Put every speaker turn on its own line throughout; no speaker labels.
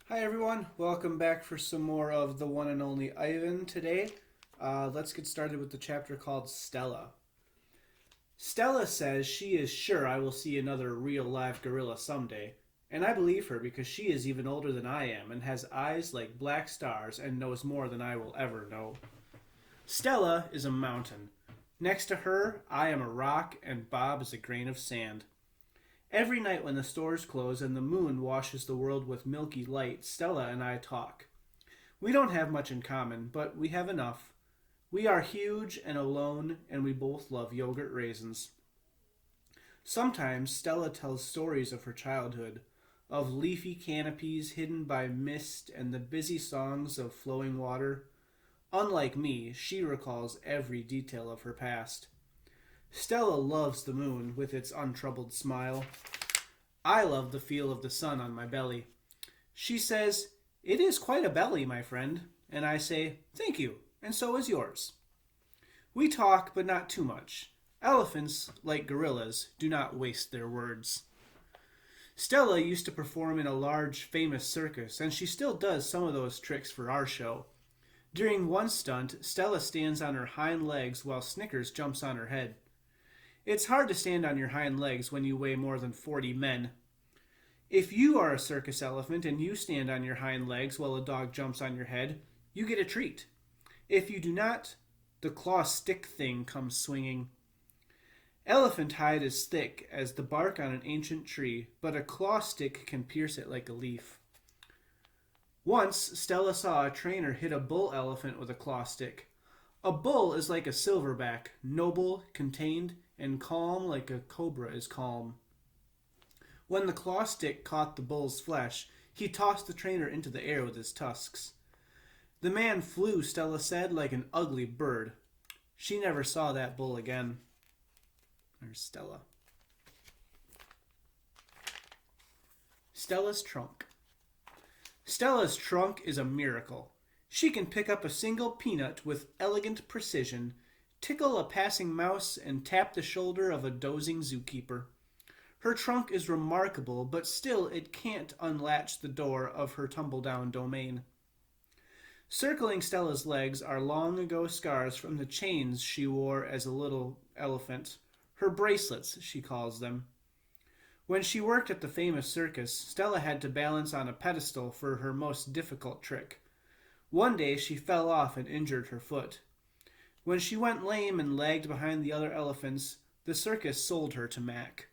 Hi everyone, welcome back for some more of the one and only Ivan today. Let's get started with the chapter called Stella. Stella says she is sure I will see another real live gorilla someday, and I believe her because she is even older than I am and has eyes like black stars and knows more than I will ever know. Stella is a mountain. Next to her, I am a rock and Bob is a grain of sand. Every night when the stores close and the moon washes the world with milky light, Stella and I talk. We don't have much in common, but we have enough. We are huge and alone, and we both love yogurt raisins. Sometimes Stella tells stories of her childhood, of leafy canopies hidden by mist and the busy songs of flowing water. Unlike me, she recalls every detail of her past. Stella loves the moon with its untroubled smile. I love the feel of the sun on my belly. She says, "It is quite a belly, my friend." And I say, "Thank you, and so is yours." We talk, but not too much. Elephants, like gorillas, do not waste their words. Stella used to perform in a large, famous circus, and she still does some of those tricks for our show. During one stunt, Stella stands on her hind legs while Snickers jumps on her head. It's hard to stand on your hind legs when you weigh more than 40 men. If you are a circus elephant and you stand on your hind legs while a dog jumps on your head, you get a treat. If you do not, the claw stick thing comes swinging. Elephant hide is thick as the bark on an ancient tree, but a claw stick can pierce it like a leaf. Once, Stella saw a trainer hit a bull elephant with a claw stick. A bull is like a silverback, noble, contained, and calm like a cobra is calm. When the claw stick caught the bull's flesh, he tossed the trainer into the air with his tusks. The man flew, Stella said, like an ugly bird. She never saw that bull again. There's Stella. Stella's trunk. Stella's trunk is a miracle. She can pick up a single peanut with elegant precision, tickle a passing mouse, and tap the shoulder of a dozing zookeeper. Her trunk is remarkable, but still it can't unlatch the door of her tumble-down domain. Circling Stella's legs are long ago scars from the chains she wore as a little elephant. Her bracelets, she calls them. When she worked at the famous circus, Stella had to balance on a pedestal for her most difficult trick. One day she fell off and injured her foot. When she went lame and lagged behind the other elephants, the circus sold her to Mac.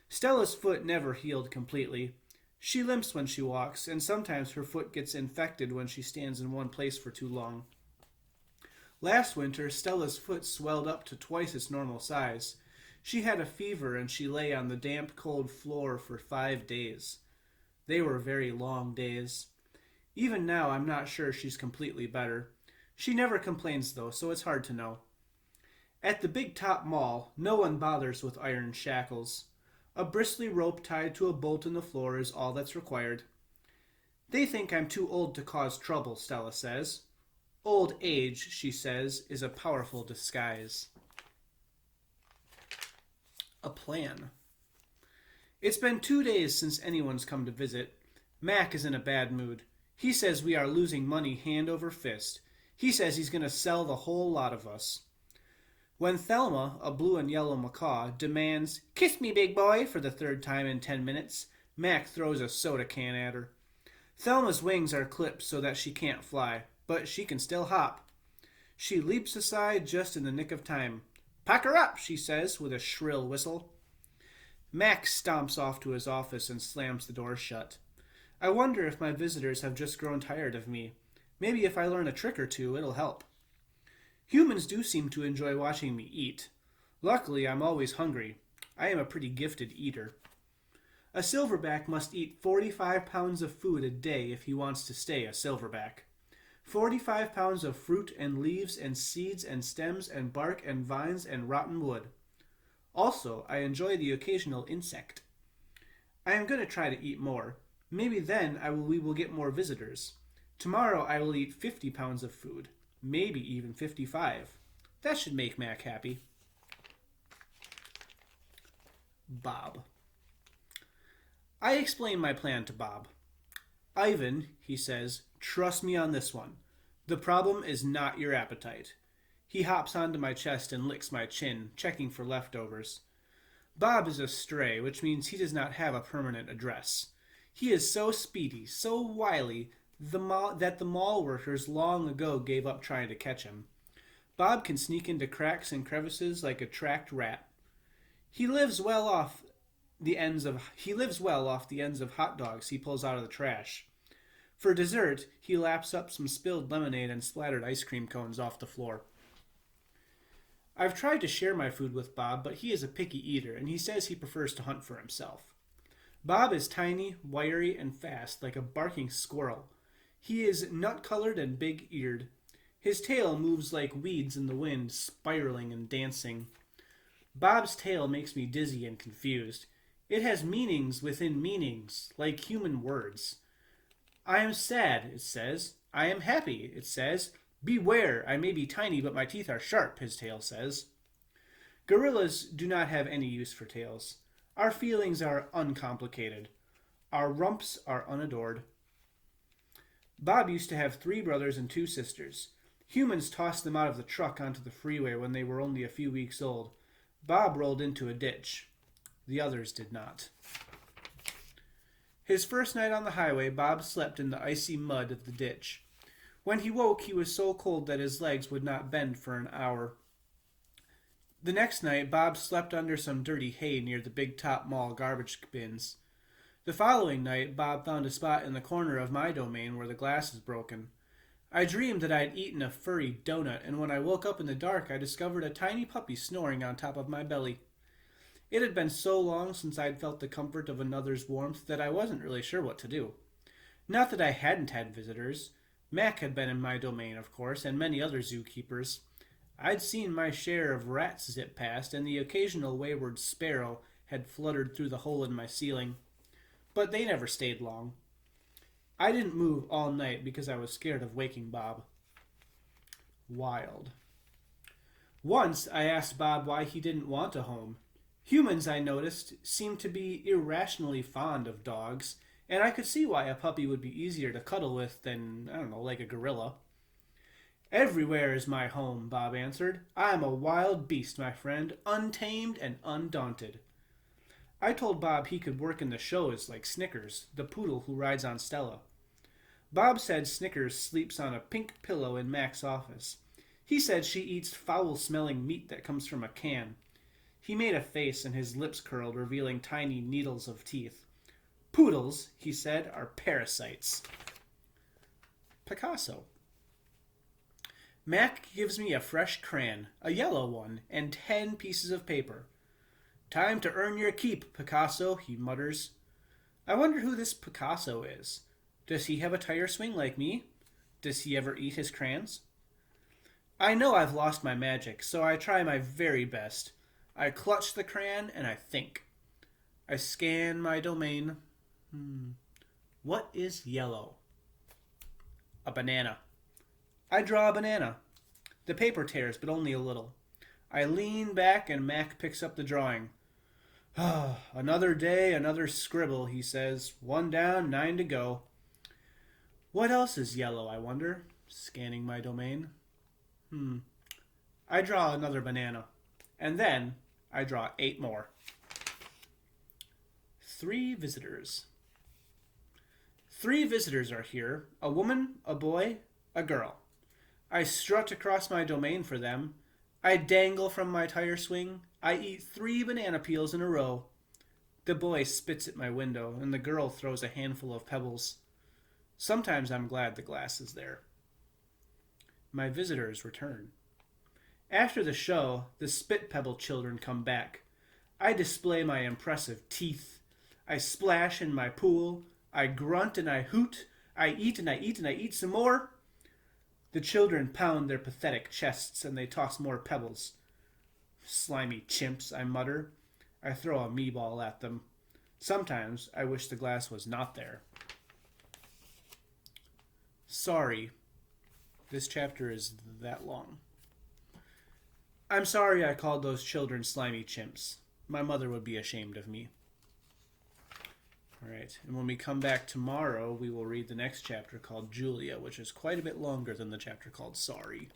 Stella's foot never healed completely. She limps when she walks, and sometimes her foot gets infected when she stands in one place for too long. Last winter, Stella's foot swelled up to twice its normal size. She had a fever and she lay on the damp, cold floor for 5 days. They were very long days. Even now, I'm not sure she's completely better. She never complains, though, so it's hard to know. At the Big Top Mall, no one bothers with iron shackles. A bristly rope tied to a bolt in the floor is all that's required. They think I'm too old to cause trouble, Stella says. Old age, she says, is a powerful disguise. A plan. It's been 2 days since anyone's come to visit. Mac is in a bad mood. He says we are losing money hand over fist. He says he's going to sell the whole lot of us. When Thelma, a blue and yellow macaw, demands, "Kiss me, big boy," for the third time in 10 minutes, Mac throws a soda can at her. Thelma's wings are clipped so that she can't fly, but she can still hop. She leaps aside just in the nick of time. "Pack her up," she says with a shrill whistle. Mac stomps off to his office and slams the door shut. I wonder if my visitors have just grown tired of me. Maybe if I learn a trick or two, it'll help. Humans do seem to enjoy watching me eat. Luckily, I'm always hungry. I am a pretty gifted eater. A silverback must eat 45 pounds of food a day if he wants to stay a silverback. 45 pounds of fruit and leaves and seeds and stems and bark and vines and rotten wood. Also, I enjoy the occasional insect. I am going to try to eat more. Maybe then we will get more visitors. Tomorrow I will eat 50 pounds of food. Maybe even 55. That should make Mac happy. Bob. I explain my plan to Bob. Ivan, he says, trust me on this one. The problem is not your appetite. He hops onto my chest and licks my chin, checking for leftovers. Bob is a stray, which means he does not have a permanent address. He is so speedy, so wily, that the mall workers long ago gave up trying to catch him. Bob can sneak into cracks and crevices like a tracked rat. He lives well off the ends of hot dogs he pulls out of the trash. For dessert, he laps up some spilled lemonade and splattered ice cream cones off the floor. I've tried to share my food with Bob, but he is a picky eater, and he says he prefers to hunt for himself. Bob is tiny, wiry, and fast, like a barking squirrel. He is nut-colored and big-eared. His tail moves like weeds in the wind, spiraling and dancing. Bob's tail makes me dizzy and confused. It has meanings within meanings, like human words. I am sad, it says. I am happy, it says. Beware, I may be tiny, but my teeth are sharp, his tail says. Gorillas do not have any use for tails. Our feelings are uncomplicated. Our rumps are unadored. Bob used to have 3 brothers and 2 sisters. Humans tossed them out of the truck onto the freeway when they were only a few weeks old. Bob rolled into a ditch. The others did not. His first night on the highway, Bob slept in the icy mud of the ditch. When he woke, he was so cold that his legs would not bend for an hour. The next night, Bob slept under some dirty hay near the Big Top Mall garbage bins. The following night, Bob found a spot in the corner of my domain where the glass is broken. I dreamed that I had eaten a furry donut, and when I woke up in the dark, I discovered a tiny puppy snoring on top of my belly. It had been so long since I'd felt the comfort of another's warmth that I wasn't really sure what to do. Not that I hadn't had visitors. Mac had been in my domain, of course, and many other zookeepers. I'd seen my share of rats zip past, and the occasional wayward sparrow had fluttered through the hole in my ceiling. But they never stayed long. I didn't move all night because I was scared of waking Bob. Wild. Once I asked Bob why he didn't want a home. Humans, I noticed, seemed to be irrationally fond of dogs, and I could see why a puppy would be easier to cuddle with than, like a gorilla. Everywhere is my home, Bob answered. I am a wild beast, my friend, untamed and undaunted. I told Bob he could work in the shows like Snickers, the poodle who rides on Stella. Bob said Snickers sleeps on a pink pillow in Mac's office. He said she eats foul-smelling meat that comes from a can. He made a face and his lips curled, revealing tiny needles of teeth. Poodles, he said, are parasites. Picasso. Mac gives me a fresh crayon, a yellow one, and 10 pieces of paper. Time to earn your keep, Picasso, he mutters. I wonder who this Picasso is. Does he have a tire swing like me? Does he ever eat his crayons? I know I've lost my magic, so I try my very best. I clutch the crayon and I think. I scan my domain. What is yellow? A banana. I draw a banana. The paper tears, but only a little. I lean back and Mac picks up the drawing. Another day, another scribble, he says. 1 down, 9 to go. What else is yellow, I wonder, scanning my domain. I draw another banana. And then I draw 8 more. 3 visitors. 3 visitors are here. A woman, a boy, a girl. I strut across my domain for them. I dangle from my tire swing. I eat 3 banana peels in a row. The boy spits at my window, and the girl throws a handful of pebbles. Sometimes I'm glad the glass is there. My visitors return. After the show, the Spit Pebble children come back. I display my impressive teeth. I splash in my pool. I grunt and I hoot. I eat and I eat and I eat some more. The children pound their pathetic chests and they toss more pebbles. Slimy chimps, I mutter. I throw a me-ball at them. Sometimes I wish the glass was not there. Sorry. This chapter is that long. I'm sorry I called those children slimy chimps. My mother would be ashamed of me. All right. And when we come back tomorrow, we will read the next chapter called Julia, which is quite a bit longer than the chapter called Sorry.